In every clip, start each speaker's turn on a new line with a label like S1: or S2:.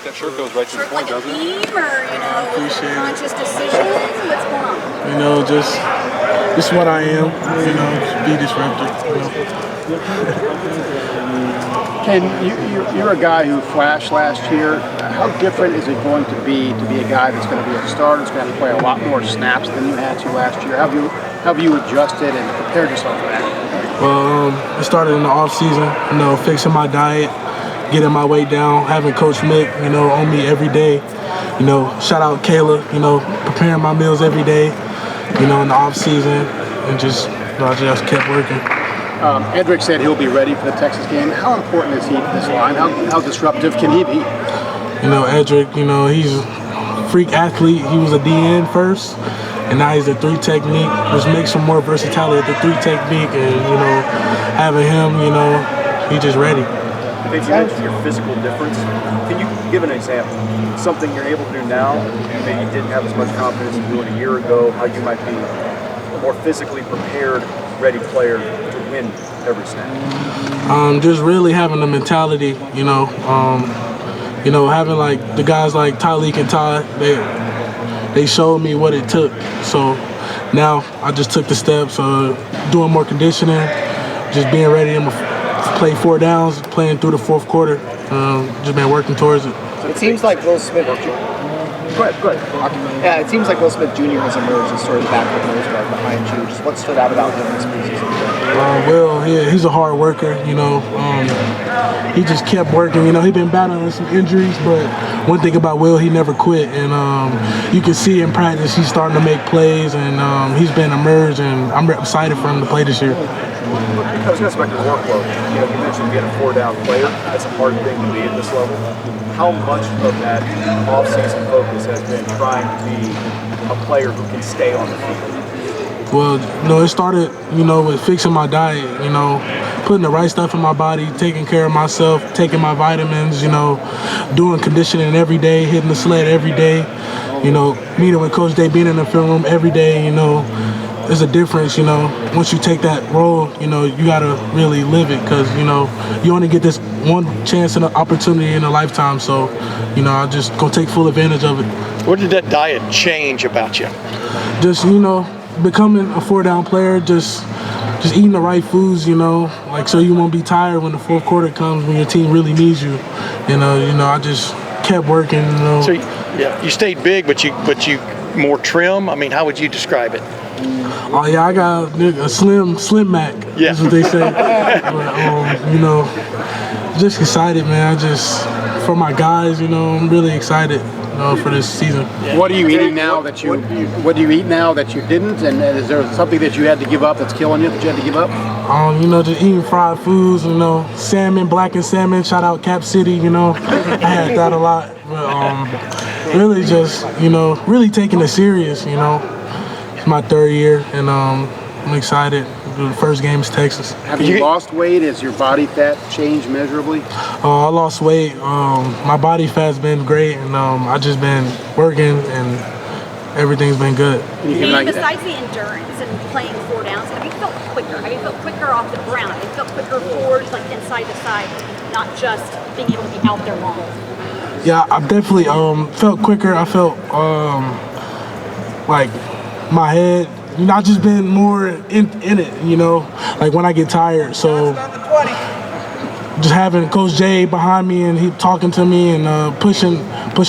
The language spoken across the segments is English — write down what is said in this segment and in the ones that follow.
S1: That shirt goes right to the point, doesn't it?
S2: Theme or,
S3: Appreciate
S2: conscious decision? What's going on?
S3: Just what I am, just be disruptive.
S4: Kayden, you're a guy who flashed last year. How different is it going to be a guy that's going to be a starter, that's going to play a lot more snaps than you had to last year? How have you adjusted and prepared yourself for that?
S3: Well, I started in the off season, fixing my diet, getting my weight down, having Coach Mick, on me every day. Shout out Kayla, preparing my meals every day, in the off season, and I just kept working.
S4: Edric said he'll be ready for the Texas game. How important is he to this line? How disruptive can he be?
S3: Edric, he's a freak athlete. He was a DN first, and now he's a 3 technique, which makes him more versatile at the 3 technique. And having him, he's just ready.
S5: I think you mentioned your physical difference. Can you give an example? Something you're able to do now, you maybe didn't have as much confidence in doing a year ago. How you might be a more physically prepared, ready player to win every snap.
S3: Just really having the mentality, having like the guys like Tyleek and Ty, they showed me what it took. So now I just took the steps of doing more conditioning, just being ready to play 4 downs, playing through the fourth quarter. Just been working towards it.
S6: It seems like Will Smith. Go ahead. Yeah, it seems like Will Smith Jr. has emerged as sort of the backup nose guard behind you. Just what stood out about him this preseason?
S3: Will, he's a hard worker. He just kept working. He's been battling some injuries, but one thing about Will, he never quit. And you can see in practice he's starting to make plays, and he's been emerged. And I'm excited for him to play this year.
S5: I was going to ask about your workload. You mentioned being a 4-down player. That's a hard thing to be at this level. How much of that off-season focus has been trying to be a player who can stay on the field?
S3: Well, it started, with fixing my diet, putting the right stuff in my body, taking care of myself, taking my vitamins, doing conditioning every day, hitting the sled every day, meeting with Coach Day, being in the film room every day, there's a difference, once you take that role, you gotta really live it, because, you only get this one chance and an opportunity in a lifetime. So, I just gonna take full advantage of it.
S7: What did that diet change about you?
S3: Just, becoming a 4-down player, just eating the right foods, so you won't be tired when the fourth quarter comes, when your team really needs you. I just kept working,
S7: So, yeah, you stayed big, but you more trim. I mean, how would you describe it?
S3: Oh yeah, I got a slim Mac.
S7: Yeah.
S3: That's what they say. But, just excited, man. For my guys, I'm really excited, for this season.
S4: What are you eating now that you? What do you eat now that you didn't? And is there something that you had to give up that's killing you that you had to give up?
S3: Just eating fried foods. Salmon, blackened salmon. Shout out Cap City. I had that a lot. But really, just really taking it serious. It's my 3rd year, and I'm excited. The first game is Texas.
S4: Have you lost weight? Has your body fat changed measurably?
S3: I lost weight. My body fat's been great, and I just been working, and everything's been good.
S2: Besides the endurance and playing 4 downs, have you felt quicker? Have you felt quicker off the ground? Have you felt quicker forward, like inside to side, not just being able to be out there long?
S3: Yeah, I definitely felt quicker. I felt like my head, I just been more in it, like when I get tired. So just having Coach Jay behind me and he talking to me and pushing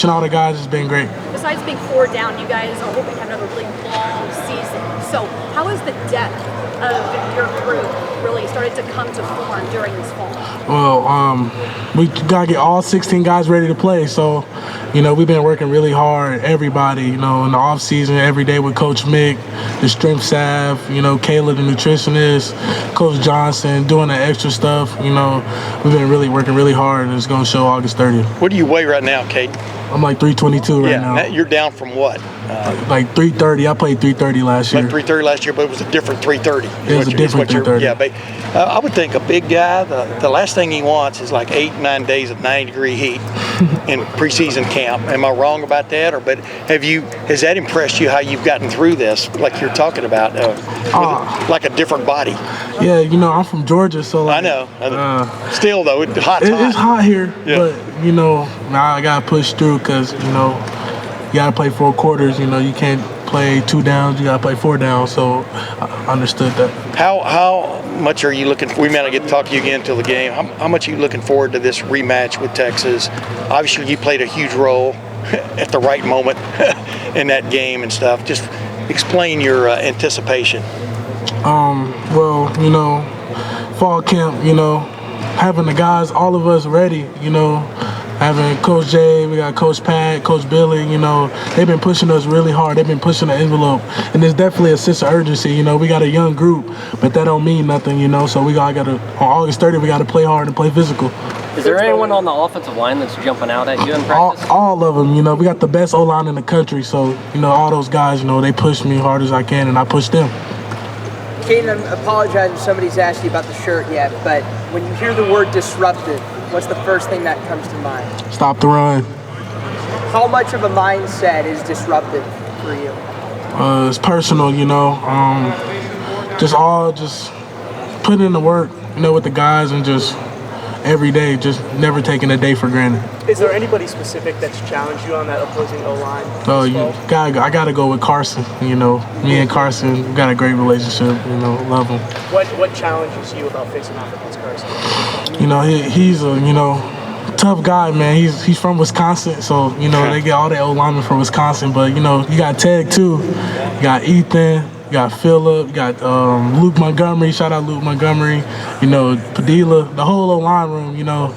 S3: all the guys has been great.
S2: Besides being 4 down, you guys are hoping to have another really long season. So how has the depth of your group really started to come to form during this fall?
S3: Well, we gotta get all 16 guys ready to play. So, we've been working really hard, everybody, in the off season, every day with Coach Mick, the strength staff, Kayla, the nutritionist, Coach Johnson, doing the extra stuff. We've been really working really hard, and it's gonna show August 30th.
S7: What do you weigh right now, Kayden?
S3: I'm like 322 right now.
S7: You're down from what?
S3: Like 330. I played 330 last year.
S7: Like 330 last year, but it was a different 330.
S3: It was a different 330.
S7: Yeah, but I would think a big guy, the last thing he wants is like 8-9 days of 90-degree heat in preseason camp. Am I wrong about that? But has that impressed you how you've gotten through this, like you're talking about, like a different body?
S3: Yeah, I'm from Georgia, so
S7: I know. Still though, it's hot.
S3: It's hot here,
S7: yeah.
S3: but you know, now I gotta push through because, you know, you gotta play 4 quarters. You know, you can't play 2 downs. You gotta play 4 downs. So I understood that.
S7: How much are you looking for? We may not get to talk to you again until the game. How much are you looking forward to this rematch with Texas? Obviously, you played a huge role at the right moment in that game and stuff. Just explain your anticipation.
S3: Well, you know, fall camp, you know, having the guys, all of us ready, you know, having Coach Jay, we got Coach Pat, Coach Billy, you know, they've been pushing us really hard. They've been pushing the envelope. And there's definitely a sense of urgency, you know. We got a young group, but that don't mean nothing, you know. So we got to, on August 30th, we got to play hard and play physical.
S8: Is there anyone on the offensive line that's jumping out at you in practice?
S3: All of them, you know. We got the best O-line in the country. So, you know, all those guys, you know, they push me hard as I can, and I push them.
S9: Kayden, I apologize if somebody's asked you about the shirt yet, but when you hear the word disruptive, what's the first thing that comes to mind?
S3: Stop the run.
S9: How much of a mindset is disruptive for you?
S3: It's personal, you know. Just putting in the work, you know, with the guys and just every day, just never taking a day for granted.
S10: Is there anybody specific that's challenged you on that opposing O-line?
S3: I gotta go with Carson. You know, me and Carson, we got a great relationship. You know, love him.
S10: What challenges you about facing off against Carson?
S3: You know, he's a tough guy, man. He's from Wisconsin, so you know they get all the O-linemen from Wisconsin. But you know, you got Teg too. You got Ethan. You got Phillip, you got Luke Montgomery, shout out Luke Montgomery, you know, Padilla, the whole O-line room, you know,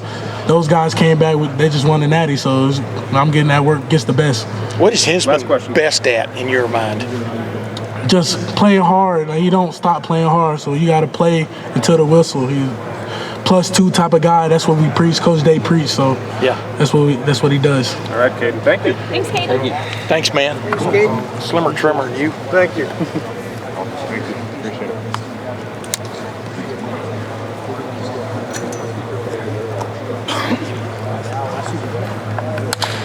S3: those guys came back, they just won the natty, so I'm getting that work, gets the best.
S7: What is Hinsman best at in your mind?
S3: Just playing hard, like, he don't stop playing hard, so you got to play until the whistle. He's +2 type of guy, that's what we preach, Coach Day preach, so yeah, that's what he does.
S5: All right, Kayden, thank you.
S2: Thanks, Kayden.
S7: Thanks, man.
S9: Thanks, Kayden.
S7: Slimmer, trimmer, you.
S5: Thank you.